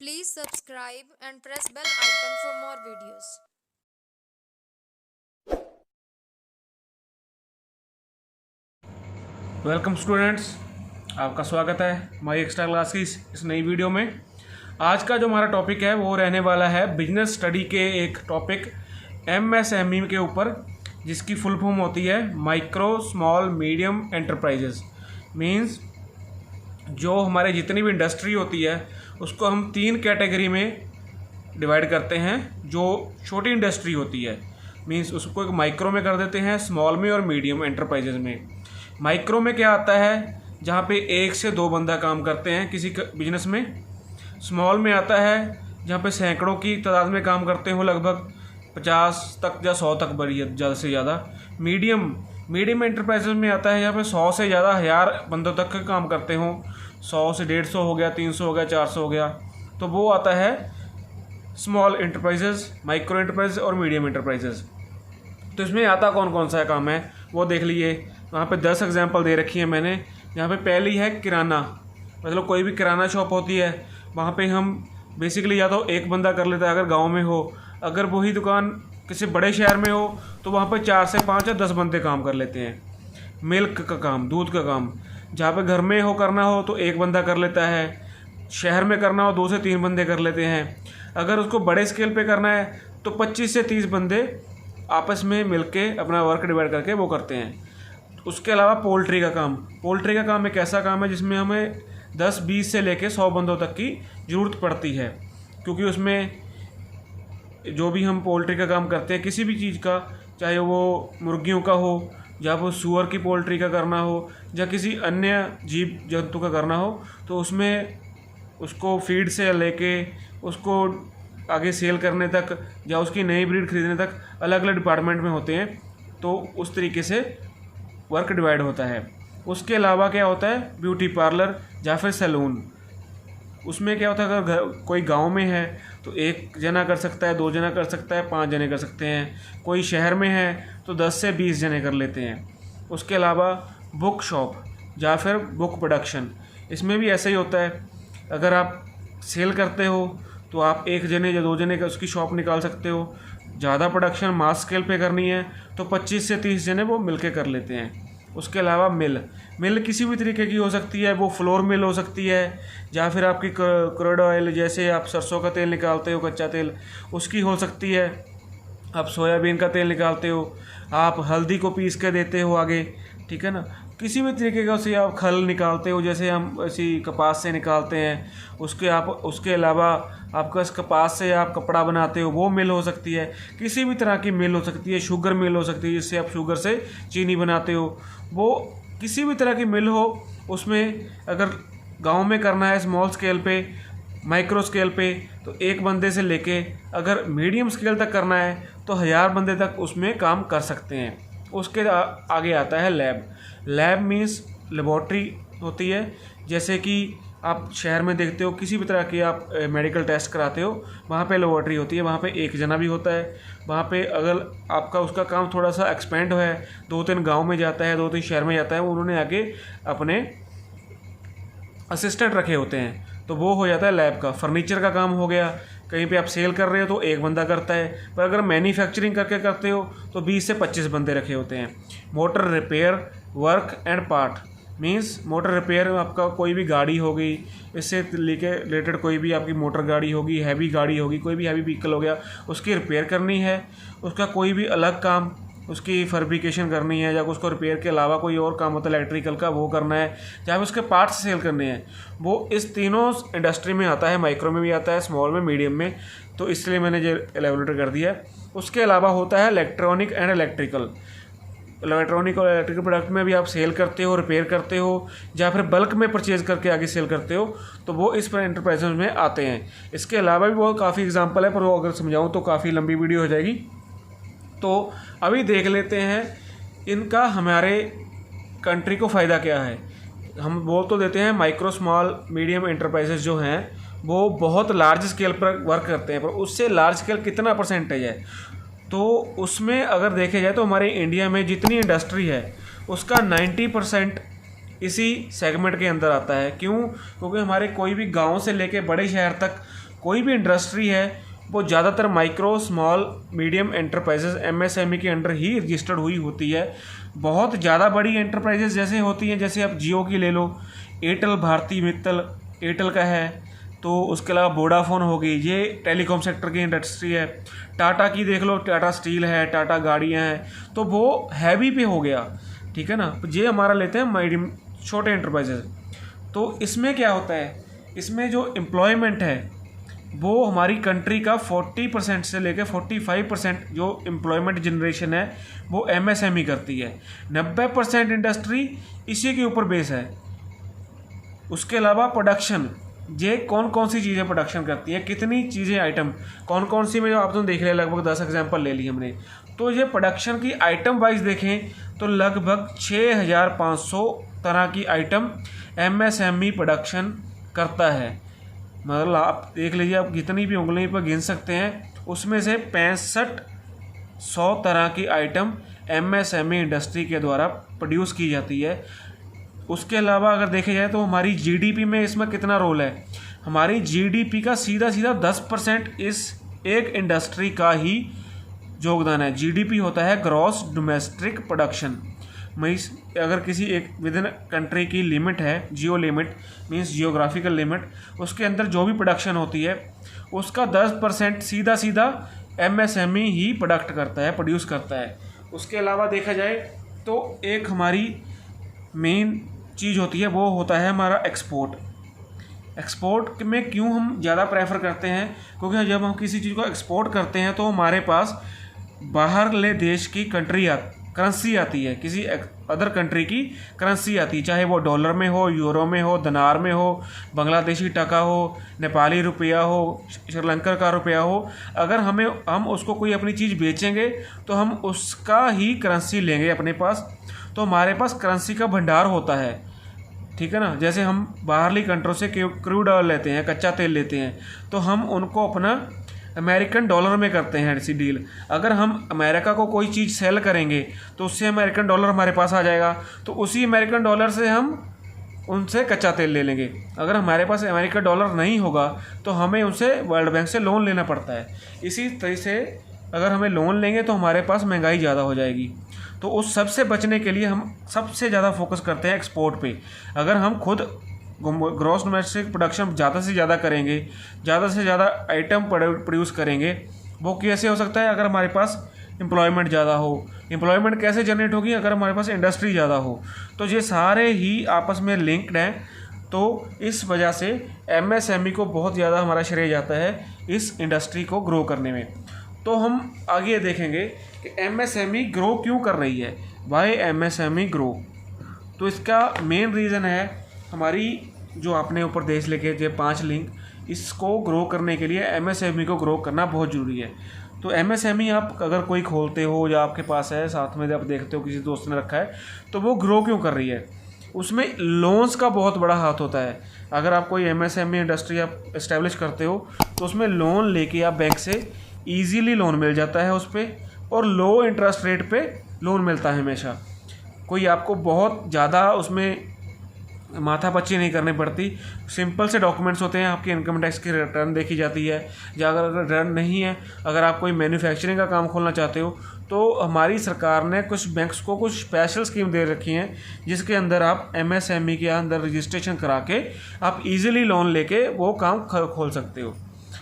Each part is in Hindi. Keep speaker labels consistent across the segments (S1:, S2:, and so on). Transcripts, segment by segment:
S1: Please subscribe and press bell icon for more videos.
S2: Welcome students, आपका स्वागत है माई एक्स्ट्रा क्लास की इस नई वीडियो में। आज का जो हमारा टॉपिक है वो रहने वाला है बिजनेस स्टडी के एक टॉपिक एमएसएमई के ऊपर, जिसकी फुल फॉर्म होती है micro small medium enterprises. Means जो हमारे जितनी भी इंडस्ट्री होती है उसको हम 3 कैटेगरी में डिवाइड करते हैं। जो छोटी इंडस्ट्री होती है मींस उसको एक माइक्रो में कर देते हैं, स्मॉल में और मीडियम एंटरप्राइजेज में। माइक्रो में क्या आता है, जहाँ पे 1 से 2 बंदा काम करते हैं किसी बिजनेस में। स्मॉल में आता है जहाँ पे सैकड़ों की तादाद में काम करते हो, लगभग 50 तक या 100 तक बड़ी ज़्यादा से ज़्यादा। मीडियम एंटरप्राइजेज में आता है यहाँ पे 100 से ज़्यादा 1000 बंदों तक का काम करते हो। 100 से 150 हो गया, 300 हो गया, 400 हो गया, तो वो आता है स्मॉल एंटरप्राइजेज, माइक्रो एंटरप्राइजेज और मीडियम एंटरप्राइजेज। तो इसमें आता कौन कौन सा काम है वो देख लीजिए। वहाँ पे 10 एग्जांपल दे रखी है मैंने। यहाँ पे पहली है किराना, मतलब कोई भी किराना शॉप होती है, वहाँ पे हम बेसिकली या तो एक बंदा कर लेता है अगर गांव में हो। अगर वही दुकान किसी बड़े शहर में हो तो वहाँ पे 4 से 5 या 10 बंदे काम कर लेते हैं। मिल्क का काम, दूध का काम, जहाँ पे घर में हो करना हो तो एक बंदा कर लेता है। शहर में करना हो 2 से 3 बंदे कर लेते हैं। अगर उसको बड़े स्केल पे करना है तो 25 से 30 बंदे आपस में मिलके अपना वर्क डिवाइड करके वो करते हैं। उसके अलावा पोल्ट्री का काम एक ऐसा काम है जिसमें हमें 10-20 से लेके 100 बंदों तक की ज़रूरत पड़ती है, क्योंकि उसमें जो भी हम पोल्ट्री का काम करते हैं किसी भी चीज़ का, चाहे वो मुर्गियों का हो या वो सूअर की पोल्ट्री का करना हो या किसी अन्य जीव जंतु का करना हो, तो उसमें उसको फीड से लेके उसको आगे सेल करने तक या उसकी नई ब्रीड खरीदने तक अलग अलग डिपार्टमेंट में होते हैं। तो उस तरीके से वर्क डिवाइड होता है। उसके अलावा क्या होता है, ब्यूटी पार्लर या फिर सैलून। उसमें क्या होता है, अगर कोई गांव में है तो 1 जना कर सकता है, 2 जना कर सकता है, 5 जने कर सकते हैं। कोई शहर में है तो 10 से 20 जने कर लेते हैं। उसके अलावा बुक शॉप या फिर बुक प्रोडक्शन, इसमें भी ऐसा ही होता है। अगर आप सेल करते हो तो आप 1 जने या 2 जने का उसकी शॉप निकाल सकते हो। ज़्यादा प्रोडक्शन मास स्केल पे करनी है तो 25 से 30 जने वो मिलके कर लेते हैं। उसके अलावा मिल किसी भी तरीके की हो सकती है, वो फ्लोर मिल हो सकती है या फिर आपकी क्रूड ऑयल, जैसे आप सरसों का तेल निकालते हो, कच्चा तेल, उसकी हो सकती है। आप सोयाबीन का तेल निकालते हो, आप हल्दी को पीस के देते हो आगे, ठीक है ना। किसी भी तरीके का उसे आप खल निकालते हो, जैसे हम ऐसी कपास से निकालते हैं। उसके अलावा आपका इस कपास से आप कपड़ा बनाते हो, वो मिल हो सकती है। किसी भी तरह की मिल हो सकती है, शुगर मिल हो सकती है जिससे आप शुगर से चीनी बनाते हो। वो किसी भी तरह की मिल हो, उसमें अगर गांव में करना है स्मॉल स्केल पे, माइक्रो स्केल पे, तो 1 बंदे से लेके अगर मीडियम स्केल तक करना है तो 1000 बंदे तक उसमें काम कर सकते हैं। उसके आगे आता है लैब मीन्स लेबॉर्ट्री होती है। जैसे कि आप शहर में देखते हो किसी भी तरह के आप मेडिकल टेस्ट कराते हो, वहाँ पे लेबॉर्ट्री होती है, वहाँ पे 1 जना भी होता है। वहाँ पे अगर आपका उसका काम थोड़ा सा एक्सपेंड है, 2-3 गांव में जाता है, 2-3 शहर में जाता है, उन्होंने आगे अपने असिस्टेंट रखे होते हैं, तो वो हो जाता है लैब का। फर्नीचर का काम हो गया, कहीं पे आप सेल कर रहे हो तो 1 बंदा करता है, पर अगर मैन्युफैक्चरिंग करके करते हो तो 20 से 25 बंदे रखे होते हैं। Motor repair work and part means motor repair, आपका कोई भी गाड़ी हो गई, इससे लेके रिलेटेड कोई भी आपकी मोटर गाड़ी होगी, हैवी गाड़ी होगी, कोई भी हैवी व्हीकल हो गया, उसकी रिपेयर करनी है। उसका कोई भी अलग काम, उसकी फैब्रिकेशन करनी है, या उसको रिपेयर के अलावा कोई और काम होता है इलेक्ट्रिकल का, वो करना है, या फिर उसके पार्ट्स सेल करने हैं। वो इस तीनों इंडस्ट्री में आता है, माइक्रो में भी आता है, स्मॉल में, मीडियम में, तो इसलिए मैंने ये एलेबोरेट कर दिया है। उसके अलावा होता है इलेक्ट्रॉनिक और इलेक्ट्रिकल प्रोडक्ट में भी आप सेल करते हो, रिपेयर करते हो, या फिर बल्क में परचेज करके आगे सेल करते हो, तो वो इस पर एंटरप्राइजेज में आते हैं। इसके अलावा भी वो काफ़ी एग्जांपल है, पर वो अगर समझाऊँ तो काफ़ी लंबी वीडियो हो जाएगी। तो अभी देख लेते हैं इनका हमारे कंट्री को फ़ायदा क्या है। हम बोल तो देते हैं माइक्रो स्मॉल मीडियम एंटरप्राइजेज जो हैं वो बहुत लार्ज स्केल पर वर्क करते हैं, पर उससे लार्ज स्केल कितना परसेंटेज है, तो उसमें अगर देखे जाए तो हमारे इंडिया में जितनी इंडस्ट्री है उसका 90% इसी सेगमेंट के अंदर आता है। क्यों? क्योंकि हमारे कोई भी गांव से लेके बड़े शहर तक कोई भी इंडस्ट्री है वो ज़्यादातर micro small medium enterprises MSME के अंडर ही रजिस्टर्ड हुई होती है। बहुत ज़्यादा बड़ी एंटरप्राइजेज जैसे होती हैं, जैसे आप जियो की ले लो, एयरटेल भारती मित्तल एयरटेल का है, तो उसके अलावा वोडाफोन हो गई, ये टेलीकॉम सेक्टर की इंडस्ट्री है। टाटा की देख लो, टाटा स्टील है, टाटा गाड़ियाँ हैं, तो वो हैवी पे हो गया, ठीक है ना। ये हमारा लेते हैं मीडियम छोटे एंटरप्राइजेज। तो इसमें क्या होता है, इसमें जो एम्प्लॉयमेंट है वो हमारी कंट्री का 40% से लेकर 45% जो एम्प्लॉयमेंट जनरेशन है वो MSME करती है। 90% इंडस्ट्री इसी के ऊपर बेस है। उसके अलावा प्रोडक्शन, ये कौन कौन सी चीज़ें प्रोडक्शन करती है, कितनी चीज़ें आइटम कौन कौन सी में, जो आप तो देख रहे हैं लगभग 10 एग्जाम्पल ले ली हमने। तो ये प्रोडक्शन की आइटम वाइज देखें तो लगभग 6500 तरह की आइटम MSME प्रोडक्शन करता है। मतलब आप देख लीजिए, आप जितनी भी उंगली पर गिन सकते हैं, उसमें से 6500 तरह की आइटम MSME इंडस्ट्री के द्वारा प्रोड्यूस की जाती है। उसके अलावा अगर देखे जाए तो हमारी GDP में इसमें कितना रोल है, हमारी GDP का सीधा 10% इस एक इंडस्ट्री का ही योगदान है। GDP होता है ग्रॉस डोमेस्टिक प्रोडक्शन। मीन्स अगर किसी एक विद इन कंट्री की लिमिट है, जियो लिमिट मीन्स जियोग्राफिकल लिमिट, उसके अंदर जो भी प्रोडक्शन होती है उसका 10% सीधा MSME ही प्रोडक्ट करता है, प्रोड्यूस करता है। उसके अलावा देखा जाए तो एक हमारी मेन चीज़ होती है, वो होता है हमारा एक्सपोर्ट। एक्सपोर्ट में क्यों हम ज़्यादा प्रेफर करते हैं, क्योंकि जब हम किसी चीज़ को एक्सपोर्ट करते हैं तो हमारे पास बाहरले देश की करेंसी आती है, किसी अदर कंट्री की करेंसी आती है, चाहे वो डॉलर में हो, यूरो में हो, दिनार में हो, बांग्लादेशी टका हो, नेपाली रुपया हो, श्रीलंका का रुपया हो। अगर हम उसको कोई अपनी चीज़ बेचेंगे तो हम उसका ही करेंसी लेंगे अपने पास, तो हमारे पास करेंसी का भंडार होता है, ठीक है ना। जैसे हम बाहरली कंट्रों से क्रूड ऑयल लेते हैं, कच्चा तेल लेते हैं, तो हम उनको अपना अमेरिकन डॉलर में करते हैं ऐसी डील। अगर हम अमेरिका को कोई चीज़ सेल करेंगे तो उससे अमेरिकन डॉलर हमारे पास आ जाएगा, तो उसी अमेरिकन डॉलर से हम उनसे कच्चा तेल ले लेंगे। अगर हमारे पास अमेरिकन डॉलर नहीं होगा तो हमें उनसे वर्ल्ड बैंक से लोन लेना पड़ता है। इसी तरह से अगर हमें लोन लेंगे तो हमारे पास महंगाई ज़्यादा हो जाएगी। तो उस सब से बचने के लिए हम सबसे ज़्यादा फोकस करते हैं एक्सपोर्ट पे। अगर हम खुद ग्रॉस डोमेस्टिक प्रोडक्शन ज़्यादा से ज़्यादा करेंगे, ज़्यादा से ज़्यादा आइटम प्रोड्यूस करेंगे, वो कैसे हो सकता है, अगर हमारे पास एम्प्लॉयमेंट ज़्यादा हो। एम्प्लॉयमेंट कैसे जनरेट होगी, अगर हमारे पास इंडस्ट्री ज़्यादा हो। तो ये सारे ही आपस में लिंक्ड हैं। तो इस वजह से MSME को बहुत ज़्यादा हमारा श्रेय जाता है इस इंडस्ट्री को ग्रो करने में। तो हम आगे देखेंगे कि MSME ग्रो क्यों कर रही है, वाई MSME ग्रो। तो इसका मेन रीज़न है हमारी जो आपने ऊपर देश लिखे थे 5 लिंक, इसको ग्रो करने के लिए MSME को ग्रो करना बहुत ज़रूरी है। तो MSME आप अगर कोई खोलते हो या आपके पास है, साथ में जब देखते हो किसी दोस्त ने रखा है, तो वो ग्रो क्यों कर रही है, उसमें लोन्स का बहुत बड़ा हाथ होता है। अगर आप कोई MSME इंडस्ट्री आप इस्टेब्लिश करते हो तो उसमें लोन लेके आप बैंक से ईजीली लोन मिल जाता है उस पर, और लो इंटरेस्ट रेट पे लोन मिलता है हमेशा। कोई आपको बहुत ज़्यादा उसमें माथापच्ची नहीं करनी पड़ती। सिंपल से डॉक्यूमेंट्स होते हैं, आपकी इनकम टैक्स की रिटर्न देखी जाती है, या अगर रिटर्न नहीं है, अगर आप कोई मैन्युफैक्चरिंग का काम खोलना चाहते हो, तो हमारी सरकार ने कुछ बैंक्स को कुछ स्पेशल स्कीम दे रखी हैं, जिसके अंदर आप MSME के अंदर रजिस्ट्रेशन करा के आप इजीली लोन लेके वो काम खोल सकते हो।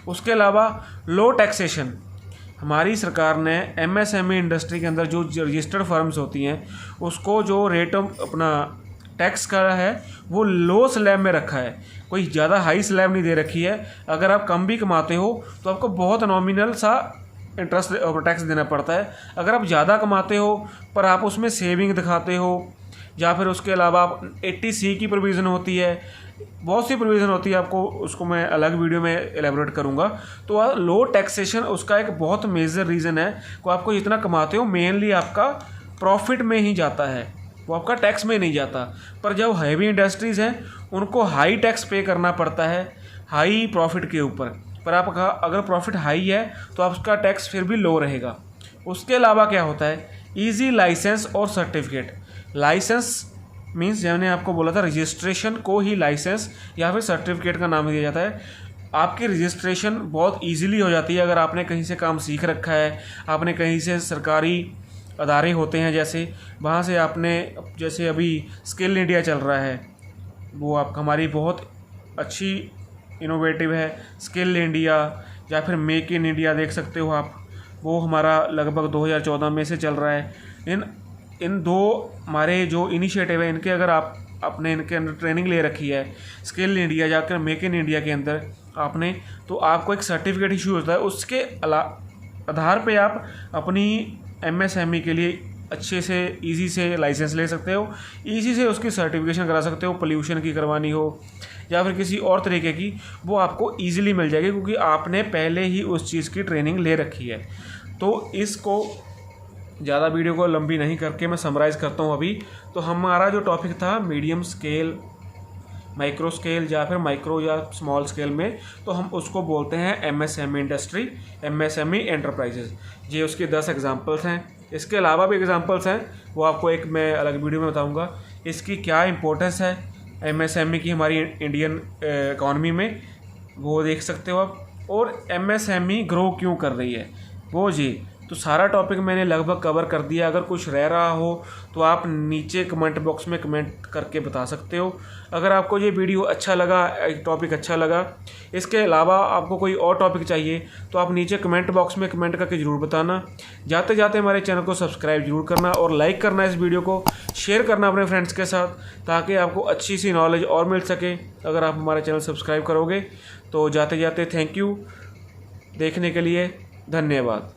S2: उसके अलावा लो टैक्सेशन, हमारी सरकार ने MSME इंडस्ट्री के अंदर जो रजिस्टर्ड फर्म्स होती हैं उसको जो रेट अपना टैक्स का है वो लो स्लैब में रखा है, कोई ज़्यादा हाई स्लैब नहीं दे रखी है। अगर आप कम भी कमाते हो तो आपको बहुत नॉमिनल सा इंटरेस्ट टैक्स देना पड़ता है। अगर आप ज़्यादा कमाते हो पर आप उसमें सेविंग दिखाते हो, या फिर उसके अलावा आप 80C की प्रोविज़न होती है, बहुत सी प्रोविज़न होती है, आपको उसको मैं अलग वीडियो में एलेबोरेट करूँगा। तो लो टैक्सेशन उसका एक बहुत मेजर रीज़न है कि आपको जितना कमाते हो मेनली आपका प्रॉफिट में ही जाता है, वो आपका टैक्स में नहीं जाता। पर जब हैवी इंडस्ट्रीज़ हैं उनको हाई टैक्स पे करना पड़ता है हाई प्रॉफिट के ऊपर, पर आपका अगर प्रॉफिट हाई है तो आपका टैक्स फिर भी लो रहेगा। उसके अलावा क्या होता है, इजी लाइसेंस और सर्टिफिकेट। लाइसेंस मीन्स मैंने आपको बोला था रजिस्ट्रेशन को ही लाइसेंस या फिर सर्टिफिकेट का नाम दिया जाता है। आपकी रजिस्ट्रेशन बहुत इजीली हो जाती है। अगर आपने कहीं से काम सीख रखा है, आपने कहीं से सरकारी अदारे होते हैं जैसे, वहाँ से आपने, जैसे अभी स्किल इंडिया चल रहा है, वो आप हमारी बहुत अच्छी इनोवेटिव है। स्किल इंडिया या फिर मेक इन इंडिया देख सकते हो आप, वो हमारा लगभग 2014 में से चल रहा है। इन दो हमारे जो इनिशिएटिव है, इनके अगर आप आपने इनके अंदर ट्रेनिंग ले रखी है, स्किल इंडिया जाकर मेक इन इंडिया के अंदर आपने, तो आपको एक सर्टिफिकेट इशू होता है। उसके आधार पे आप अपनी MSME के लिए अच्छे से इजी से लाइसेंस ले सकते हो, इजी से उसकी सर्टिफिकेशन करा सकते हो। पोल्यूशन की करवानी हो या फिर किसी और तरीके की, वो आपको ईजिली मिल जाएगी क्योंकि आपने पहले ही उस चीज़ की ट्रेनिंग ले रखी है। तो इसको ज़्यादा वीडियो को लंबी नहीं करके मैं समराइज़ करता हूँ अभी। तो हमारा जो टॉपिक था मीडियम स्केल, माइक्रो स्केल या फिर माइक्रो या स्मॉल स्केल में, तो हम उसको बोलते हैं MSME इंडस्ट्री, MSME एंटरप्राइजेज। ये उसके 10 एग्जांपल्स हैं। इसके अलावा भी एग्जांपल्स हैं, वो आपको एक मैं अलग वीडियो में बताऊंगा इसकी क्या इंपॉर्टेंस है MSME की हमारी इंडियन इकॉनमी में, वो देख सकते हो आप। और MSME ग्रो क्यों कर रही है वो जी। तो सारा टॉपिक मैंने लगभग कवर कर दिया। अगर कुछ रह रहा हो तो आप नीचे कमेंट बॉक्स में कमेंट करके बता सकते हो। अगर आपको ये वीडियो अच्छा लगा, टॉपिक अच्छा लगा, इसके अलावा आपको कोई और टॉपिक चाहिए, तो आप नीचे कमेंट बॉक्स में कमेंट करके ज़रूर बताना। जाते जाते हमारे चैनल को सब्सक्राइब जरूर करना और लाइक करना, इस वीडियो को शेयर करना अपने फ्रेंड्स के साथ, ताकि आपको अच्छी सी नॉलेज और मिल सके अगर आप हमारे चैनल सब्सक्राइब करोगे। तो जाते जाते थैंक यू देखने के लिए, धन्यवाद।